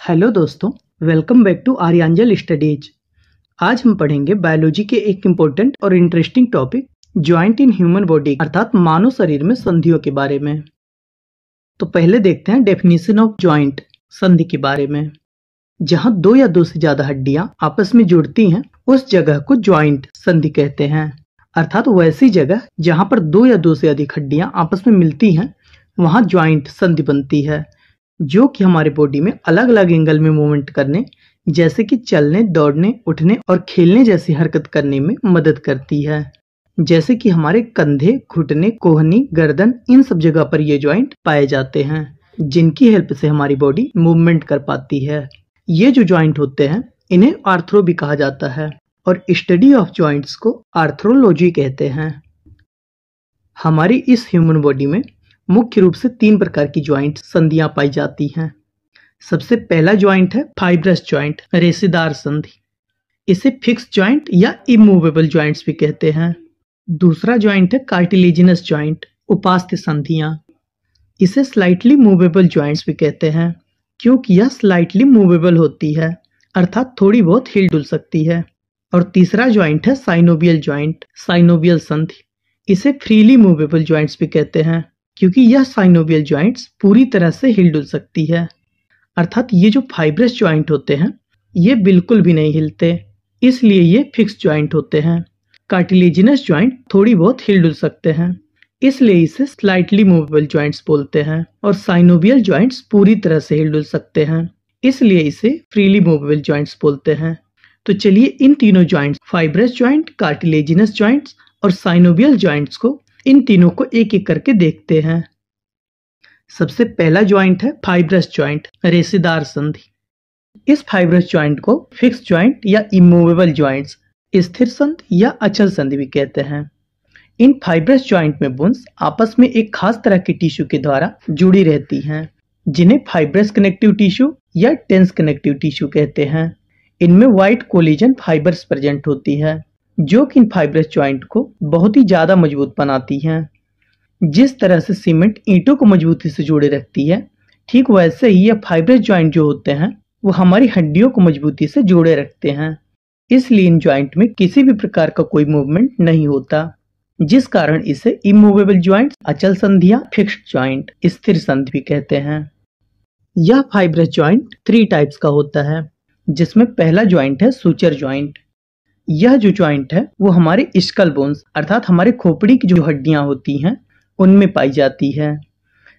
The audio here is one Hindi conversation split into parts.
हेलो दोस्तों, वेलकम बैक टू आर्यांजल स्टडीज। आज हम पढ़ेंगे बायोलॉजी के एक इम्पोर्टेंट और interesting topic joint in human body अर्थात मानव शरीर में संधियों के बारे में। तो पहले देखते हैं डेफिनेशन ऑफ जॉइंट, संधि के बारे में। जहां दो या दो से ज्यादा हड्डियां आपस में जुड़ती हैं उस जगह को जॉइंट संधि कहते हैं। अर्थात वैसी जगह जहां पर दो या दो से अधिक हड्डियां आपस में मिलती हैं वहां जॉइंट संधि बनती है, जो कि हमारे बॉडी में अलग अलग एंगल में मूवमेंट करने जैसे कि चलने, दौड़ने, उठने और खेलने जैसी हरकत करने में मदद करती है। जैसे कि हमारे कंधे, घुटने, कोहनी, गर्दन, इन सब जगह पर ये जॉइंट पाए जाते हैं, जिनकी हेल्प से हमारी बॉडी मूवमेंट कर पाती है। ये जो जॉइंट होते हैं इन्हें आर्थरो भी कहा जाता है और स्टडी ऑफ जॉइंट्स को आर्थरोलॉजी कहते हैं। हमारी इस ह्यूमन बॉडी में मुख्य रूप से तीन प्रकार की जॉइंट संधियां पाई जाती हैं। सबसे पहला जॉइंट है फाइब्रस जॉइंट, रेशेदार संधि। इसे फिक्स जॉइंट या इमूवेबल जॉइंट्स भी कहते हैं। दूसरा जॉइंट है कार्टिलेजिनस जॉइंट, उपास्थ्य संधियां। इसे स्लाइटली मूवेबल जॉइंट्स भी कहते हैं, क्योंकि यह स्लाइटली मूवेबल होती है, अर्थात थोड़ी बहुत हिल डुल सकती है। और तीसरा जॉइंट है साइनोवियल जॉइंट, साइनोवियल संधि। इसे फ्रीली मूवेबल जॉइंट्स भी कहते हैं, क्योंकि यह साइनोवियल जॉइंट्स पूरी तरह से हिल डुल सकती है। अर्थात ये जो फाइब्रस जॉइंट होते हैं ये बिल्कुल भी नहीं हिलते, इसलिए ये फिक्स जॉइंट होते हैं। कार्टिलेजिनस जॉइंट थोड़ी बहुत हिल डुल सकते हैं, इसलिए इसे स्लाइटली मूवेबल जॉइंट्स बोलते हैं। और साइनोवियल जॉइंट्स पूरी तरह से हिल डुल सकते हैं, इसलिए इसे फ्रीली मूवेबल जॉइंट्स बोलते हैं। तो चलिए इन तीनों joints, fibrous joint, cartilaginous joints और साइनोवियल जॉइंट्स को, इन तीनों को एक एक करके देखते हैं। सबसे पहला जॉइंट है फाइब्रस जॉइंट, रेशेदार संधि। इस फाइब्रस जॉइंट को फिक्स जॉइंट या इमूवेबल जॉइंट्स, स्थिर संधि या अचल संधि भी कहते हैं। इन फाइब्रस जॉइंट में बोन्स आपस में एक खास तरह के टिश्यू के द्वारा जुड़ी रहती हैं, जिन्हें फाइब्रस कनेक्टिव टिश्यू या टेंस कनेक्टिव टिश्यू कहते हैं। इनमें व्हाइट कोलेजन फाइबर्स प्रेजेंट होती है, जो कि इन फाइब्रस जॉइंट को बहुत ही ज्यादा मजबूत बनाती हैं। जिस तरह से सीमेंट ईंटों को मजबूती से जोड़े रखती है, ठीक वैसे ही ये फाइब्रस जॉइंट जो होते हैं वो हमारी हड्डियों को मजबूती से जोड़े रखते हैं। इसलिए इन जॉइंट में किसी भी प्रकार का कोई मूवमेंट नहीं होता, जिस कारण इसे इमूवेबल जॉइंट, अचल संधियां, फिक्स्ड जॉइंट, स्थिर संधि भी कहते हैं। यह फाइब्रस जॉइंट 3 टाइप्स का होता है, जिसमें पहला जॉइंट है सूचर जॉइंट। यह जो जॉइंट है वो हमारे स्कल बोन्स अर्थात हमारे खोपड़ी की जो हड्डियां होती हैं उनमें पाई जाती है,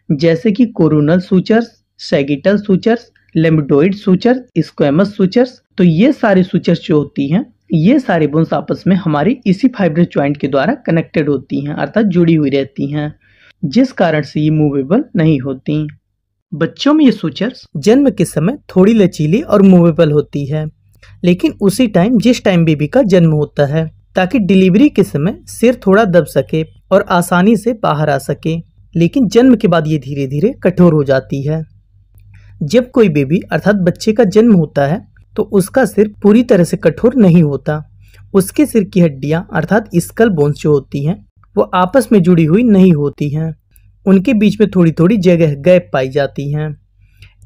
जैसे कि coronal sutures, sagittal sutures, lambdoid suture, squamous sutures. तो ये सारे सूचर्स जो होती हैं ये सारे बोन्स आपस में हमारी इसी फाइब्रस जॉइंट के द्वारा कनेक्टेड होती हैं, अर्थात जुड़ी हुई रहती हैं, जिस कारण से ये मूवेबल नहीं होती। बच्चों में ये सूचर्स जन्म के समय थोड़ी लचीली और मूवेबल होती है, लेकिन उसी टाइम जिस टाइम बेबी का जन्म होता है, ताकि डिलीवरी के समय सिर थोड़ा दब सके और आसानी से बाहर आ सके। लेकिन जन्म के बाद ये धीरे धीरे कठोर हो जाती है। जब कोई बेबी अर्थात बच्चे का जन्म होता है तो उसका सिर पूरी तरह से कठोर नहीं होता। उसके सिर की हड्डियां अर्थात स्कल बोन्स जो होती हैं वो आपस में जुड़ी हुई नहीं होती हैं, उनके बीच में थोड़ी थोड़ी जगह गैप पाई जाती हैं।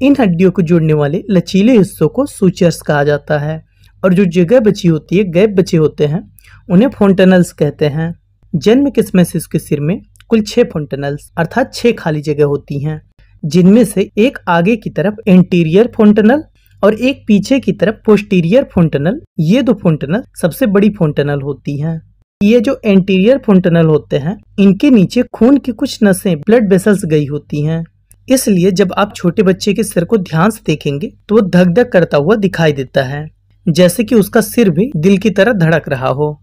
इन हड्डियों को जोड़ने वाले लचीले हिस्सों को सूचर्स कहा जाता है, और जो जगह बची होती है, गैप बचे होते हैं, उन्हें फोंटेनल्स कहते हैं। जन्म के समय से उसके सिर में कुल 6 फोंटेनल्स अर्थात 6 खाली जगह होती हैं, जिनमें से एक आगे की तरफ एंटीरियर फोंटेनल और एक पीछे की तरफ पोस्टीरियर फोंटेनल। ये 2 फोंटेनल सबसे बड़ी फोंटेनल होती हैं। ये जो एंटीरियर फोंटेनल होते हैं इनके नीचे खून की कुछ नसें, ब्लड वेसल्स गई होती हैं, इसलिए जब आप छोटे बच्चे के सिर को ध्यान से देखेंगे तो वो धक धक करता हुआ दिखाई देता है, जैसे कि उसका सिर भी दिल की तरह धड़क रहा हो।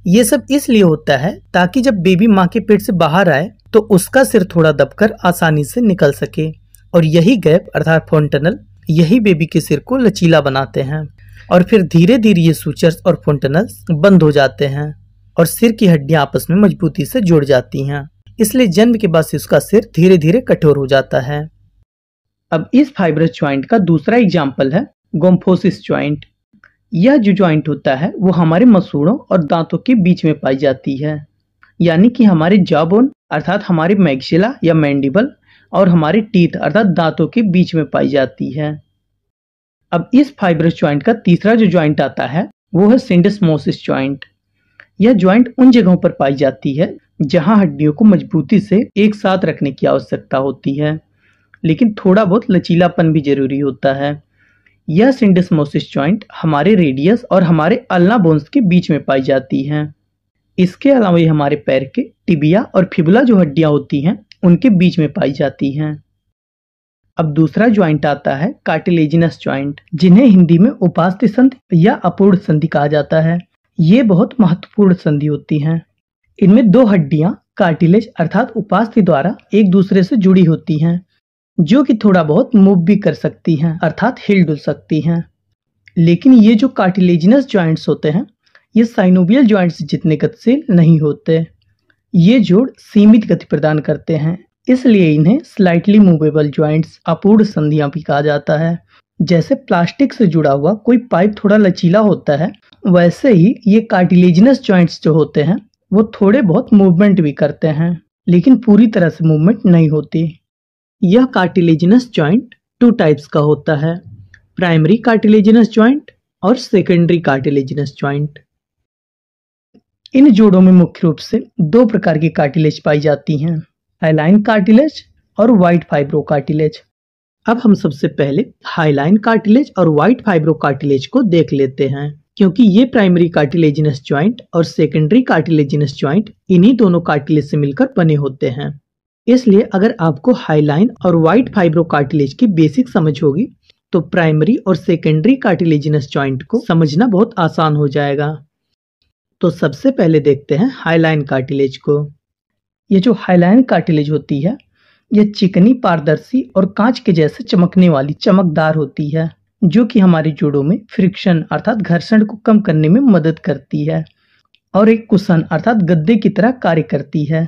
ये सब इसलिए होता है ताकि जब बेबी माँ के पेट से बाहर आए तो उसका सिर थोड़ा दबकर आसानी से निकल सके, और यही गैप अर्थात फोंटेनल यही बेबी के सिर को लचीला बनाते हैं। और फिर धीरे धीरे ये सूचर्स और फोंटेनल्स बंद हो जाते हैं और सिर की हड्डियां आपस में मजबूती से जुड़ जाती हैं, इसलिए जन्म के बाद से उसका सिर धीरे धीरे कठोर हो जाता है। अब इस फाइब्रस जॉइंट का दूसरा एग्जाम्पल है गोम्फोसिस जॉइंट। यह जो जॉइंट होता है वो हमारे मसूड़ों और दांतों के बीच में पाई जाती है, यानी कि हमारे जॉ बोन अर्थात हमारे मैक्सिला या मैंडिबल और हमारे टीथ अर्थात दांतों के बीच में पाई जाती है। अब इस फाइब्रस ज्वाइंट का तीसरा जो ज्वाइंट आता है वो है सिंडेस्मोसिस ज्वाइंट। यह ज्वाइंट उन जगहों पर पाई जाती है जहां हड्डियों को मजबूती से एक साथ रखने की आवश्यकता होती है, लेकिन थोड़ा बहुत लचीलापन भी जरूरी होता है। यह सिंडेस्मोसिस ज्वाइंट हमारे रेडियस और हमारे अल्ना बोन्स के बीच में पाई जाती है। इसके अलावा ये हमारे पैर के टिबिया और फिबुला जो हड्डियां होती हैं उनके बीच में पाई जाती हैं। अब दूसरा ज्वाइंट आता है कार्टिलेजिनस ज्वाइंट, जिन्हें हिंदी में उपास्थि संधि या अपूर्ण संधि कहा जाता है। ये बहुत महत्वपूर्ण संधि होती हैं। इनमें दो हड्डियां कार्टिलेज अर्थात उपास्थि द्वारा एक दूसरे से जुड़ी होती हैं, जो कि थोड़ा बहुत मूव भी कर सकती हैं अर्थात हिल डुल सकती हैं। लेकिन ये जो कार्टिलेजिनस ज्वाइंट्स होते हैं ये साइनोवियल ज्वाइंट्स जितने गतिशील नहीं होते। ये जोड़ सीमित गति प्रदान करते हैं, इसलिए इन्हें स्लाइटली मूवेबल ज्वाइंट्स अपूर्ण संधियां भी कहा जाता है। जैसे प्लास्टिक से जुड़ा हुआ कोई पाइप थोड़ा लचीला होता है, वैसे ही ये कार्टिलेजिनस ज्वाइंट्स जो होते हैं वो थोड़े बहुत मूवमेंट भी करते हैं, लेकिन पूरी तरह से मूवमेंट नहीं होती। यह कार्टिलेजिनस ज्वाइंट 2 टाइप्स का होता है, प्राइमरी कार्टिलेजिनस ज्वाइंट और सेकेंडरी कार्टिलेजिनस ज्वाइंट। इन जोड़ों में मुख्य रूप से 2 प्रकार की कार्टिलेज पाई जाती हैं, हाइलाइन कार्टिलेज और व्हाइट फाइब्रो कार्टिलेज। अब हम सबसे पहले हाइलाइन कार्टिलेज और व्हाइट फाइब्रो कार्टिलेज को देख लेते हैं, क्योंकि ये प्राइमरी कार्टिलेजिनस ज्वाइंट और सेकेंडरी कार्टिलेजिनस ज्वाइंट इन्हीं दोनों कार्टिलेज से मिलकर बने होते हैं। इसलिए अगर आपको हाइलाइन और व्हाइट फाइब्रो कार्टिलेज की बेसिक समझ होगी तो प्राइमरी और सेकेंडरी कार्टिलेजिनस ज्वाइंट को समझना बहुत आसान हो जाएगा। तो सबसे पहले देखते हैं हाइलाइन कार्टिलेज को। ये जो हाइलाइन कार्टिलेज होती है यह चिकनी, पारदर्शी और कांच के जैसे चमकने वाली चमकदार होती है, जो कि हमारे जोड़ों में फ्रिक्शन अर्थात घर्षण को कम करने में मदद करती है और एक कुशन अर्थात गद्दे की तरह कार्य करती है।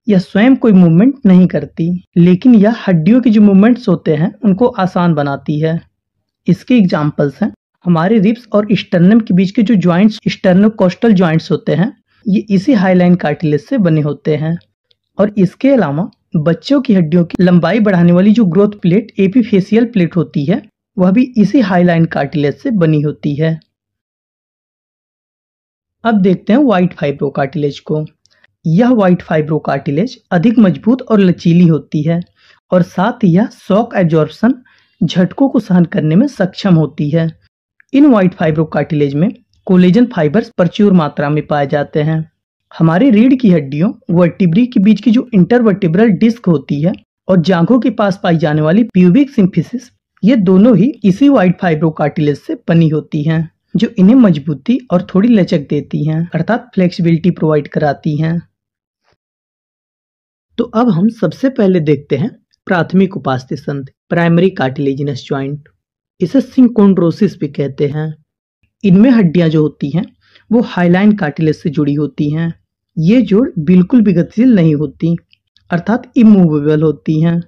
यह स्वयं कोई मूवमेंट नहीं करती, लेकिन यह हड्डियों के जो मूवमेंट्स होते हैं उनको आसान बनाती है। इसके एग्जाम्पल्स हैं हमारे रिब्स और स्टर्नम के बीच के जो ज्वाइंट्स स्टर्नोकोस्टल ज्वाइंट्स होते हैं, ये इसी हाइलाइन कार्टिलेज से बने होते हैं। और इसके अलावा बच्चों की हड्डियों की लंबाई बढ़ाने वाली जो ग्रोथ प्लेट एपिफेशियल प्लेट होती है वह भी इसी हाइलाइन कार्टिलेज से बनी होती है। अब देखते हैं व्हाइट फाइब्रो कार्टिलेज को। यह व्हाइट फाइब्रो कार्टिलेज अधिक मजबूत और लचीली होती है और साथ ही यह शॉक एब्जॉर्प्शन झटकों को सहन करने में सक्षम होती है। इन व्हाइट फाइब्रो कार्टिलेज में कोलेजन फाइबर्स प्रचुर मात्रा में पाए जाते हैं। हमारे रीढ़ की हड्डियों वर्टिब्री के बीच की जो इंटरवर्टिब्रल डिस्क होती है और जांघों के पास पाई जाने वाली प्यूबिक सिम्फिसिस, ये दोनों ही इसी व्हाइट फाइब्रो कार्टिलेज से बनी होती हैं, जो इन्हें मजबूती और थोड़ी लचक देती हैं अर्थात फ्लेक्सिबिलिटी प्रोवाइड कराती हैं। तो अब हम सबसे पहले देखते हैं प्राथमिक उपास्थि संधि प्राइमरी कार्टिलेजिनस ज्वाइंट। इसे सिंकोंड्रोसिस भी कहते हैं। इनमें हड्डियां जो होती हैं वो हाइलाइन कार्टिलेज से जुड़ी होती हैं। ये जोड़ बिल्कुल भी गतिशील नहीं होती अर्थात इमूवेबल होती हैं,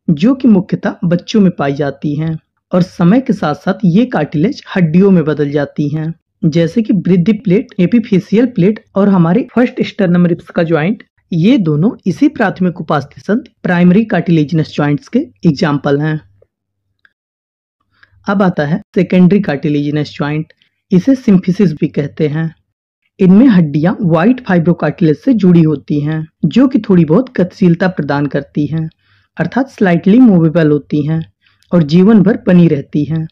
जो कि मुख्यतः बच्चों में पाई जाती हैं और समय के साथ साथ ये कार्टिलेज हड्डियों में बदल जाती हैं, जैसे कि वृद्धि प्लेट, एपिफेशियल प्लेट और हमारे फर्स्ट स्टर्नम रिब्स का ज्वाइंट। ये दोनों इसी प्राथमिक उपास्थि संधि प्राइमरी कार्टिलेजिनस ज्वाइंट्स के एग्जाम्पल हैं। अब आता है सेकेंडरी कार्टिलेजिनस ज्वाइंट। इसे सिम्फिसिस भी कहते हैं। इनमें हड्डियां व्हाइट फाइब्रो कार्टिलेज से जुड़ी होती हैं, जो कि थोड़ी बहुत गतिशीलता प्रदान करती हैं अर्थात स्लाइटली मूवेबल होती हैं और जीवन भर बनी रहती हैं।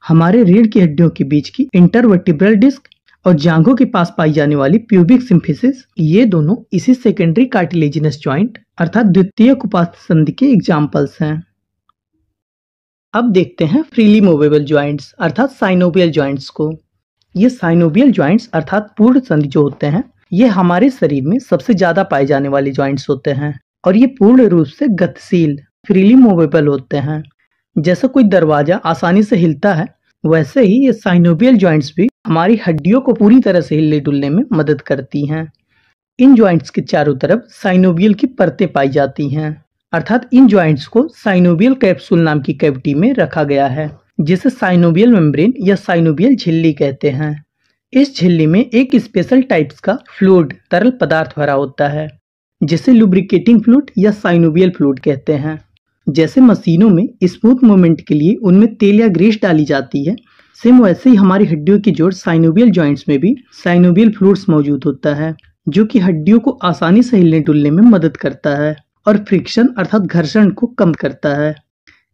हमारे रीढ़ की हड्डियों के बीच की इंटरवर्टिब्रल डिस्क और जांघों के पास पाई जाने वाली प्यूबिक सिम्फिसिस, ये दोनों इसी सेकेंडरी कार्टिलेजिनस ज्वाइंट अर्थात द्वितीयक उपास्थि संधि के एग्जाम्पल्स हैं। अब देखते हैं फ्रीली मूवेबल ज्वाइंट्स अर्थात साइनोवियल ज्वाइंट्स को। ये साइनोवियल ज्वाइंट्स अर्थात पूर्ण संधि जो होते हैं ये हमारे शरीर में सबसे ज्यादा पाए जाने वाले ज्वाइंट्स होते हैं और ये पूर्ण रूप से गतिशील फ्रीली मूवेबल होते हैं। जैसे कोई दरवाजा आसानी से हिलता है, वैसे ही ये साइनोवियल ज्वाइंट्स भी हमारी हड्डियों को पूरी तरह से हिलने डुलने में मदद करती हैं। इन ज्वाइंट्स के चारों तरफ साइनोवियल की परतें पाई जाती हैं अर्थात इन ज्वाइंट्स को साइनोवियल कैप्सूल नाम की कैविटी में रखा गया है, जिसे साइनोवियल मेम्ब्रेन या साइनोवियल झिल्ली कहते हैं। इस झिल्ली में एक स्पेशल टाइप्स का फ्लूइड तरल पदार्थ भरा होता है, जिसे लुब्रिकेटिंग फ्लूइड या साइनोवियल फ्लूइड कहते हैं। जैसे मशीनों में स्मूथ मूवमेंट के लिए उनमें तेल या ग्रीस डाली जाती है, सेम वैसे ही हमारी हड्डियों की जोड़ साइनोवियल जॉइंट्स में भी साइनोवियल फ्लूइड्स मौजूद होता है, जो कि हड्डियों को आसानी से हिलने डुलने में मदद करता है और फ्रिक्शन अर्थात घर्षण को कम करता है।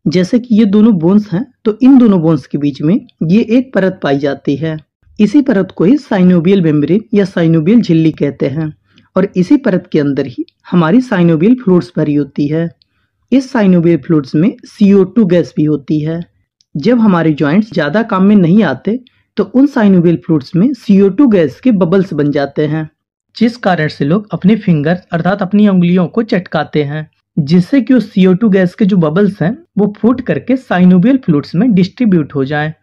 जैसे कि ये दोनों बोन्स हैं, तो इन दोनों बोन्स के बीच में ये एक परत पाई जाती है। इसी परत को ही साइनोवियल मेम्ब्रेन या साइनोवियल झिल्ली कहते हैं और इसी परत के अंदर ही हमारी साइनोवियल फ्लूइड्स भरी होती है। इस साइनोवियल फ्लूइड्स में CO2 गैस भी होती है। जब हमारे जॉइंट्स ज्यादा काम में नहीं आते तो उन साइनोवियल फ्लूइड्स में CO2 गैस के बबल्स बन जाते हैं, जिस कारण से लोग अपने फिंगर्स अर्थात अपनी उंगलियों को चटकाते हैं, जिससे कि उस CO2 गैस के जो बबल्स हैं वो फूट करके साइनोवियल फ्लूइड्स में डिस्ट्रीब्यूट हो जाएं।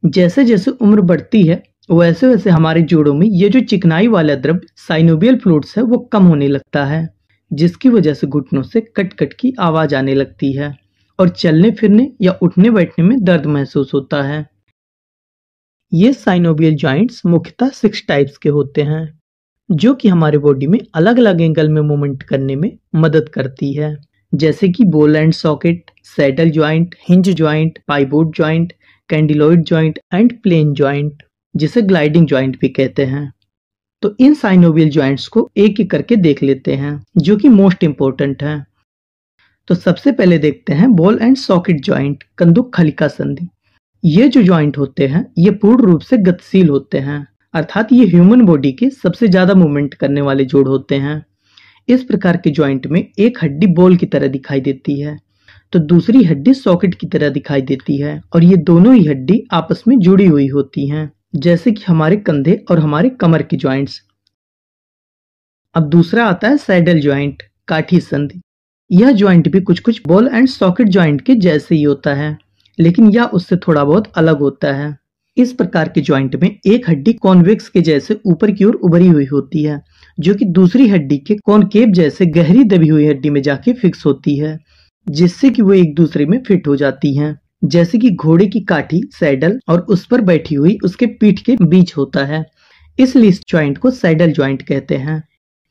जैसे जैसे उम्र बढ़ती है वैसे वैसे हमारे जोड़ों में ये जो चिकनाई वाला द्रव्य साइनोवियल फ्लूइड्स है वो कम होने लगता है, जिसकी वजह से घुटनों से कट कट की आवाज आने लगती है और चलने फिरने या उठने बैठने में दर्द महसूस होता है। ये साइनोवियल जॉइंट्स मुख्यतः 6 टाइप्स के होते हैं, जो कि हमारे बॉडी में अलग अलग एंगल में मूवमेंट करने में मदद करती है, जैसे कि ball and socket, saddle joint, hinge joint, pivot joint, condyloid joint and plane joint, जिसे ग्लाइडिंग जॉइंट भी कहते हैं। तो इन साइनोवियल जॉइंट्स को एक एक करके देख लेते हैं, जो कि मोस्ट इंपोर्टेंट है। तो सबसे पहले देखते हैं बॉल एंड सॉकेट जॉइंट, कंदुक खलिका संधि। ये जो जॉइंट होते हैं ये पूर्ण रूप से गतिशील होते हैं, अर्थात ये ह्यूमन बॉडी के सबसे ज्यादा मूवमेंट करने वाले जोड़ होते हैं। इस प्रकार के जॉइंट में एक हड्डी बॉल की तरह दिखाई देती है तो दूसरी हड्डी सॉकेट की तरह दिखाई देती है और ये दोनों ही हड्डी आपस में जुड़ी हुई होती हैं, जैसे कि हमारे कंधे और हमारे कमर के जॉइंट्स। अब दूसरा आता है सैडल जॉइंट, काठी संधि। यह जॉइंट भी कुछ कुछ बॉल एंड सॉकेट जॉइंट के जैसे ही होता है, लेकिन यह उससे थोड़ा बहुत अलग होता है। इस प्रकार के जॉइंट में एक हड्डी कॉन्वेक्स के जैसे ऊपर की ओर उभरी हुई होती है, जो कि दूसरी हड्डी के कॉनकेव जैसे गहरी दबी हुई हड्डी में जाके फिक्स होती है, जिससे कि वो एक दूसरे में फिट हो जाती हैं। जैसे कि घोड़े की काठी सैडल और उस पर बैठी हुई उसके पीठ के बीच होता है, इसलिए इस जॉइंट को सैडल जॉइंट कहते हैं।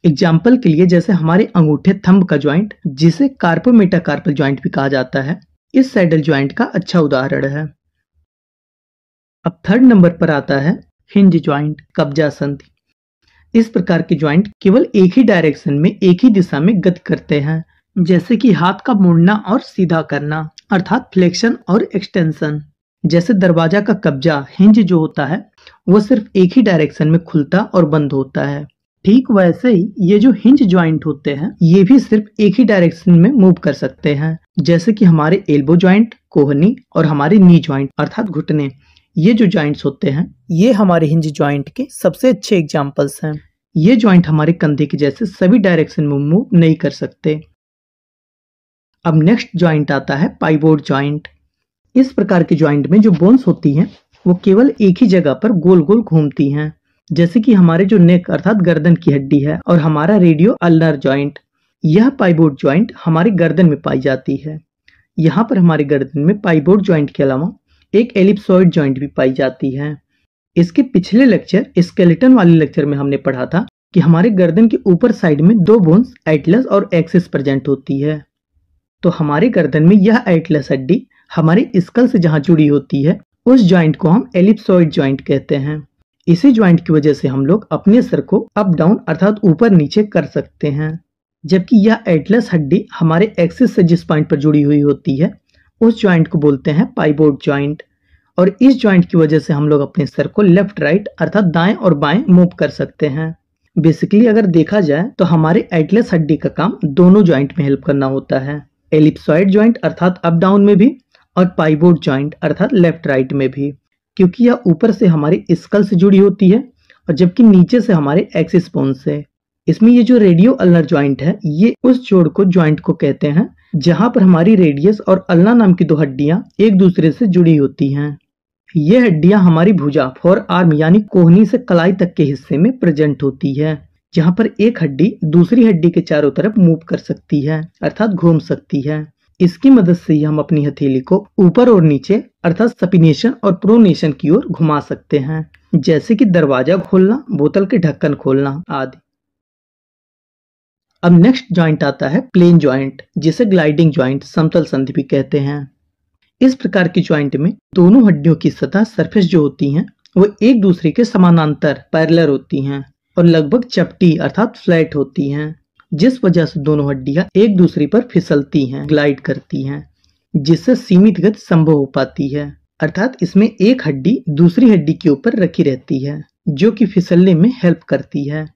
एग्जाम्पल के लिए जैसे हमारे अंगूठे थंब का जॉइंट, जिसे कार्पोमेटाकार्पल जॉइंट भी कहा जाता है, इस सैडल जॉइंट का अच्छा उदाहरण है। अब थर्ड नंबर पर आता है हिंज जॉइंट, कब्जा संधि। इस प्रकार के जॉइंट केवल एक ही डायरेक्शन में एक ही दिशा में गति करते हैं, जैसे कि हाथ का मोड़ना और सीधा करना अर्थात फ्लेक्शन और एक्सटेंशन। जैसे दरवाजा का कब्जा हिंज जो होता है वो सिर्फ एक ही डायरेक्शन में खुलता और बंद होता है, ठीक वैसे ही ये जो हिंज जॉइंट होते हैं ये भी सिर्फ एक ही डायरेक्शन में मूव कर सकते हैं, जैसे कि हमारे एल्बो जॉइंट, कोहनी और हमारे नी जॉइंट अर्थात घुटने। ये जो जॉइंट्स होते हैं ये हमारे हिंज जॉइंट के सबसे अच्छे एग्जाम्पल्स हैं। ये जॉइंट हमारे कंधे के जैसे सभी डायरेक्शन में मूव नहीं कर सकते। अब नेक्स्ट जॉइंट आता है पाइवोट जॉइंट। इस प्रकार के जॉइंट में जो बोन्स होती हैं वो केवल एक ही जगह पर गोल गोल घूमती हैं, जैसे कि हमारे जो नेक अर्थात गर्दन की हड्डी है और हमारा रेडियो अल्नर जॉइंट। यह पाइवोट जॉइंट हमारी गर्दन में पाई जाती है। यहाँ पर हमारे गर्दन में पाइवोट जॉइंट के अलावा एक एलिप्सॉइड जॉइंट भी पाई जाती है। इसके पिछले लेक्चर स्केलेटन वाले लेक्चर में हमने पढ़ा था कि हमारे गर्दन के ऊपर साइड में 2 बोन्स एटलस और एक्सिस प्रेजेंट होती है। तो हमारे गर्दन में यह एटलस हड्डी हमारे स्कल से जहां जुड़ी होती है उस जॉइंट को हम एलिप्सॉइड जॉइंट कहते हैं। इसी जॉइंट की वजह से हम लोग अपने सर को अप डाउन अर्थात ऊपर नीचे कर सकते हैं, जबकि यह एटलस हड्डी हमारे एक्सिस से जिस पॉइंट पर जुड़ी हुई होती है उस जॉइंट को बोलते हैं पाइवोट जॉइंट। और इस जॉइंट की वजह से हम लोग अपने सर को लेफ्ट राइट अर्थात दाएं और बाएं मूव कर सकते हैं। बेसिकली अगर देखा जाए तो हमारे एटलस हड्डी का काम दोनों जॉइंट में हेल्प करना होता है, एलिप्सॉइड जॉइंट अर्थात अप डाउन में भी और पाइवोट जॉइंट अर्थात लेफ्ट राइट में भी, क्योंकि यह ऊपर से हमारे स्कल से जुड़ी होती है और जबकि नीचे से हमारे एक्सिस बोन से। इसमें ये जो रेडियो अल्नर जॉइंट है ये उस जोड़ को जॉइंट को कहते हैं जहां पर हमारी रेडियस और अल्ना नाम की 2 हड्डियां एक दूसरे से जुड़ी होती हैं। ये हड्डियां हमारी भुजा फोर आर्म यानी कोहनी से कलाई तक के हिस्से में प्रेजेंट होती है, जहां पर एक हड्डी दूसरी हड्डी के चारों तरफ मूव कर सकती है अर्थात घूम सकती है। इसकी मदद से ही हम अपनी हथेली को ऊपर और नीचे अर्थात सपिनेशन और प्रोनेशन की ओर घुमा सकते हैं, जैसे कि दरवाजा खोलना, बोतल के ढक्कन खोलना आदि। अब नेक्स्ट जॉइंट आता है प्लेन जॉइंट, जिसे ग्लाइडिंग जॉइंट समतल संधि भी कहते हैं। इस प्रकार की जॉइंट में दोनों हड्डियों की सतह सरफेस जो होती हैं वो एक दूसरे के समानांतर पैरेलल होती हैं और लगभग चपटी अर्थात फ्लैट होती हैं, जिस वजह से दोनों हड्डियां एक दूसरे पर फिसलती हैं, ग्लाइड करती हैं, जिससे सीमित गति संभव हो पाती है। अर्थात इसमें एक हड्डी दूसरी हड्डी के ऊपर रखी रहती है जो कि फिसलने में हेल्प करती है,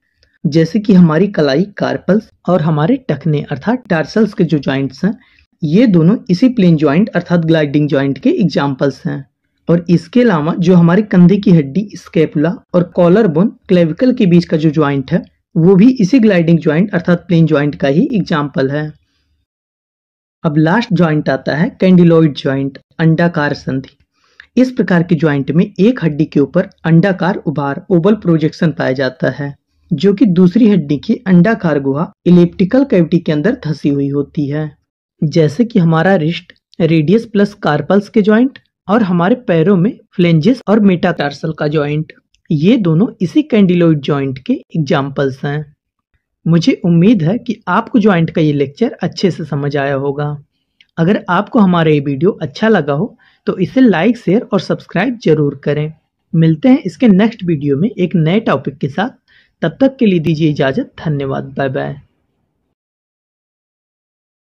जैसे कि हमारी कलाई कार्पल्स और हमारे टखने अर्थात टार्सल्स के जो जॉइंट्स हैं, ये दोनों इसी प्लेन जॉइंट अर्थात ग्लाइडिंग जॉइंट के एग्जाम्पल्स हैं। और इसके अलावा जो हमारे कंधे की हड्डी स्कैपुला और कॉलर बोन क्लेविकल के बीच का जो जॉइंट है वो भी इसी ग्लाइडिंग जॉइंट अर्थात प्लेन जॉइंट का ही एग्जाम्पल है। अब लास्ट जॉइंट आता है कैंडिलॉइड जॉइंट, अंडाकार संधि। इस प्रकार की जॉइंट में एक हड्डी के ऊपर अंडाकार उभार ओवल प्रोजेक्शन पाया जाता है, जो कि दूसरी हड्डी की अंडाकार गुहा इलिप्टिकल कैविटी के अंदर धसी हुई होती है, जैसे कि हमारा रिस्ट, रेडियस प्लस कार्पल्स के जॉइंट और हमारे पैरों में फ्लेंजेस और मेटाटार्सल का जॉइंट। ये दोनों इसी कैंडिलॉइड जॉइंट के एग्जाम्पल्स हैं। मुझे उम्मीद है कि आपको जॉइंट का ये लेक्चर अच्छे से समझ आया होगा। अगर आपको हमारा ये वीडियो अच्छा लगा हो तो इसे लाइक, शेयर और सब्सक्राइब जरूर करें। मिलते हैं इसके नेक्स्ट वीडियो में एक नए टॉपिक के साथ। तब तक के लिए दीजिए इजाजत। धन्यवाद। Bye bye.